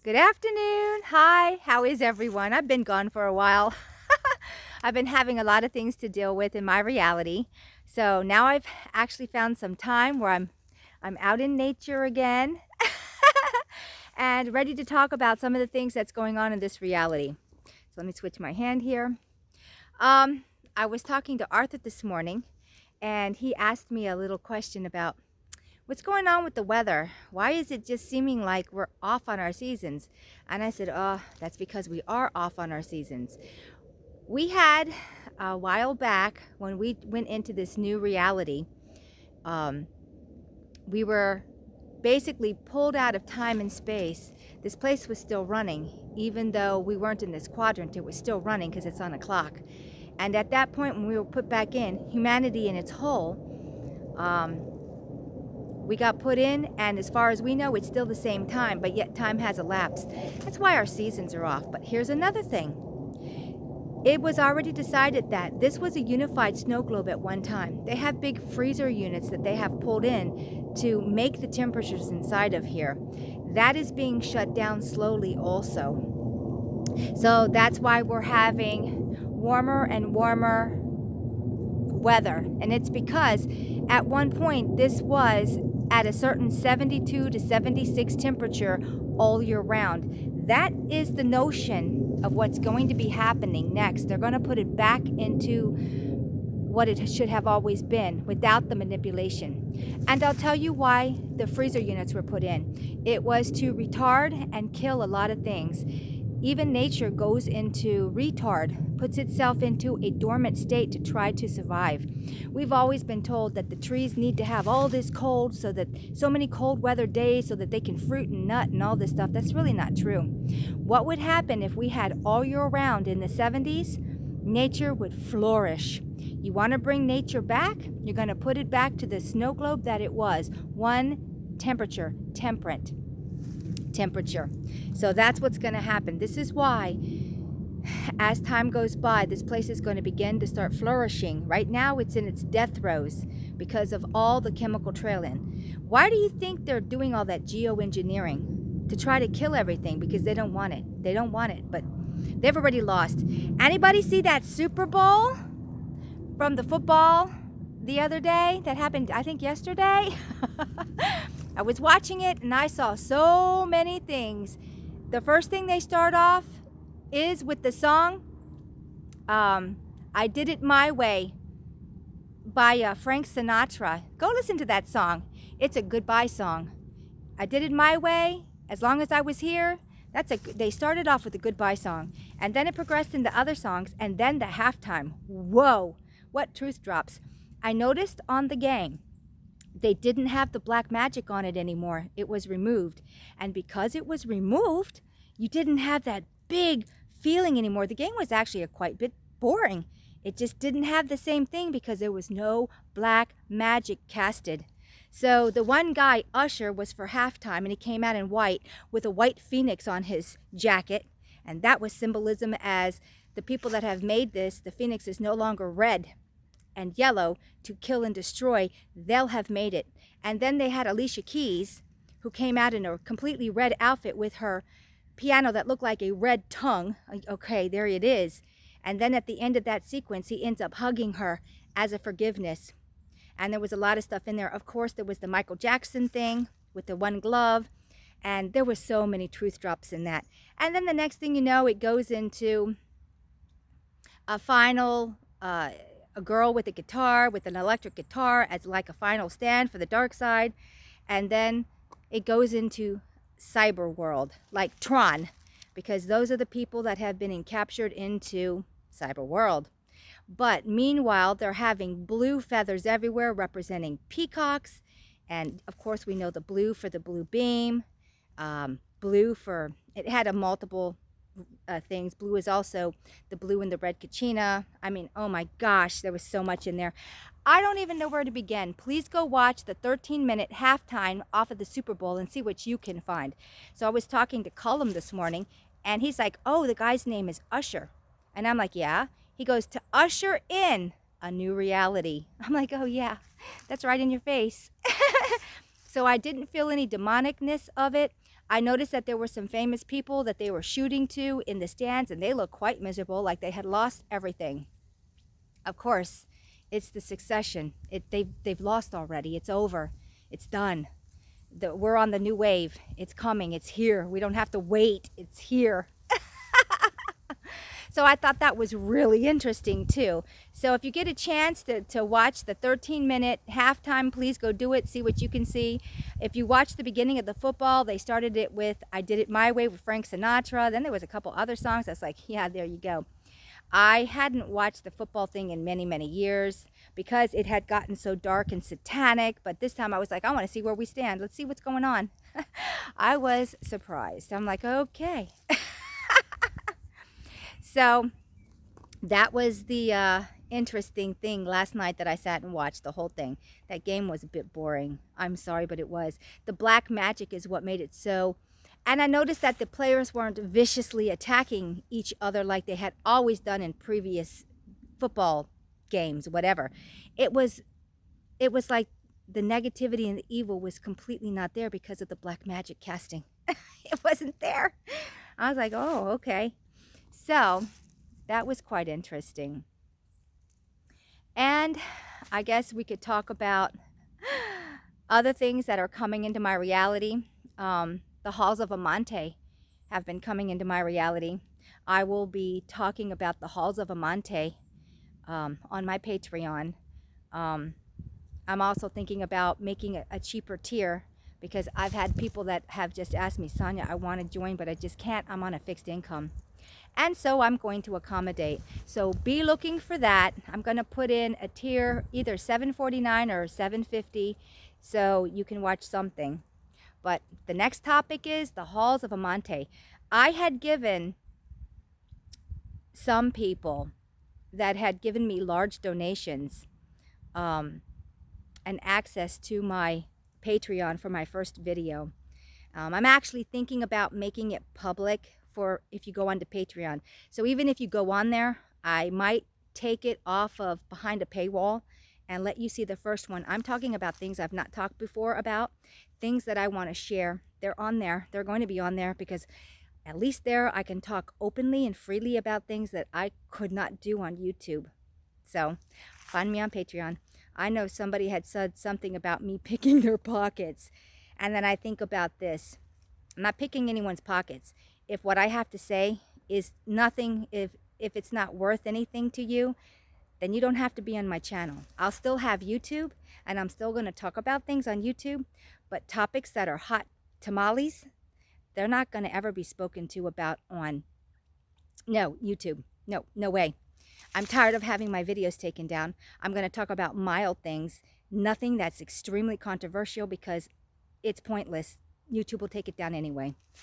Good afternoon. Hi. How is everyone? I've been gone for a while. I've been having a lot of things to deal with in my reality. So now I've actually found some time where I'm out in nature again and ready to talk about some of the things that's going on in this reality. So let me switch my hand here. Um, I was talking to Arthur this morning and he asked me a little question about what's going on with the weather? Why is it just seeming like we're off on our seasons? And I said, oh, that's because we are off on our seasons. We had a while back when we went into this new reality, we were basically pulled out of time and space. This place was still running, even though we weren't in this quadrant, it was still running because it's on a clock. And at that point, when we were put back in, humanity in its whole, we got put in, and as far as we know, it's still the same time, but yet time has elapsed. That's why our seasons are off. But here's another thing. It was already decided that this was a unified snow globe at one time. They have big freezer units that they have pulled in to make the temperatures inside of here. That is being shut down slowly also. So that's why we're having warmer and warmer weather. And it's because at one point this was at a certain 72 to 76 temperature all year round. That is the notion of what's going to be happening next. They're going to put it back into what it should have always been without the manipulation. And I'll tell you why the freezer units were put in. It was to retard and kill a lot of things. Even nature goes into retard, puts itself into a dormant state to try to survive. We've always been told that the trees need to have all this cold, so many cold weather days so that they can fruit and nut and all this stuff. That's really not true. What would happen if we had all year round in the 70s? Nature would flourish. You want to bring nature back? You're going to put it back to the snow globe that it was. One temperature, temperate temperature. So that's what's going to happen. This is why as time goes by, this place is going to begin to start flourishing. Right now it's in its death throes because of all the chemical trail-in. Why do you think they're doing all that geoengineering? To try to kill everything, because they don't want it. They don't want it, but they've already lost. Anybody see that Super Bowl from the football the other day? That happened, I think, yesterday. I was watching it and I saw so many things. The first thing they start off is with the song I Did It My Way by Frank Sinatra. Go listen to that song. It's a goodbye song. I did it my way, as long as I was here. They started off with a goodbye song, and then it progressed into other songs, and then the halftime. Whoa, what truth drops. I noticed on the game, they didn't have the black magic on it anymore. It was removed. And because it was removed, you didn't have that big feeling anymore. The game was actually a quite bit boring. It just didn't have the same thing because there was no black magic casted. So the one guy, Usher, was for halftime, and he came out in white with a white phoenix on his jacket. And that was symbolism, as the people that have made this, the phoenix is no longer red and yellow to kill and destroy. They'll have made it. And then they had Alicia Keys, who came out in a completely red outfit with her piano that looked like a red tongue. Okay, there it is. And then at the end of that sequence, he ends up hugging her as a forgiveness. And there was a lot of stuff in there. Of course, there was the Michael Jackson thing with the one glove. And there were so many truth drops in that. And then the next thing you know, it goes into a final, a girl with a guitar, with an electric guitar as like a final stand for the dark side. And then it goes into cyber world, like Tron, because those are the people that have been captured into cyber world. But meanwhile, they're having blue feathers everywhere representing peacocks. And of course, we know the blue for the blue beam, blue for, it had a multiple things. Blue is also the blue and the red kachina. I mean, oh my gosh, there was so much in there. I don't even know where to begin. Please go watch the 13-minute halftime off of the Super Bowl and see what you can find. So I was talking to Cullum this morning, and he's like, oh, the guy's name is Usher. And I'm like, yeah. He goes, to usher in a new reality. I'm like, oh yeah, that's right in your face. So I didn't feel any demonicness of it. I noticed that there were some famous people that they were shooting to in the stands, and they looked quite miserable, like they had lost everything. Of course, it's the succession. They've lost already. It's over. It's done. We're on the new wave. It's coming. It's here. We don't have to wait. It's here. So I thought that was really interesting too. So if you get a chance to watch the 13-minute halftime, please go do it. See what you can see. If you watch the beginning of the football, they started it with I Did It My Way with Frank Sinatra. Then there was a couple other songs. That's like, yeah, there you go. I hadn't watched the football thing in many, many years because it had gotten so dark and satanic. But this time I was like, I want to see where we stand. Let's see what's going on. I was surprised. I'm like, okay. So that was the interesting thing last night that I sat and watched the whole thing. That game was a bit boring. I'm sorry, but it was. The black magic is what made it so. And I noticed that the players weren't viciously attacking each other like they had always done in previous football games, whatever. It was like the negativity and the evil was completely not there because of the black magic casting. It wasn't there. I was like, oh, okay. So that was quite interesting. And I guess we could talk about other things that are coming into my reality. The halls of Amante have been coming into my reality. I will be talking about the halls of Amante on my Patreon. I'm also thinking about making a cheaper tier because I've had people that have just asked me, Sonia, I want to join, but I just can't. I'm on a fixed income. And so I'm going to accommodate. So be looking for that. I'm going to put in a tier, either $7.49 or $7.50, so you can watch something. But the next topic is the halls of Amante. I had given some people that had given me large donations and access to my Patreon for my first video. I'm actually thinking about making it public for if you go onto Patreon. So even if you go on there, I might take it off of behind a paywall and let you see the first one. I'm talking about things I've not talked before about, things that I want to share. They're on there. They're going to be on there because at least there I can talk openly and freely about things that I could not do on YouTube. So find me on Patreon. I know somebody had said something about me picking their pockets. And then I think about this. I'm not picking anyone's pockets. If what I have to say is nothing, if it's not worth anything to you, then you don't have to be on my channel. I'll still have YouTube, and I'm still going to talk about things on YouTube, but topics that are hot tamales, they're not going to ever be spoken to about on YouTube. No way. I'm tired of having my videos taken down. I'm going to talk about mild things, nothing that's extremely controversial because it's pointless. YouTube will take it down anyway.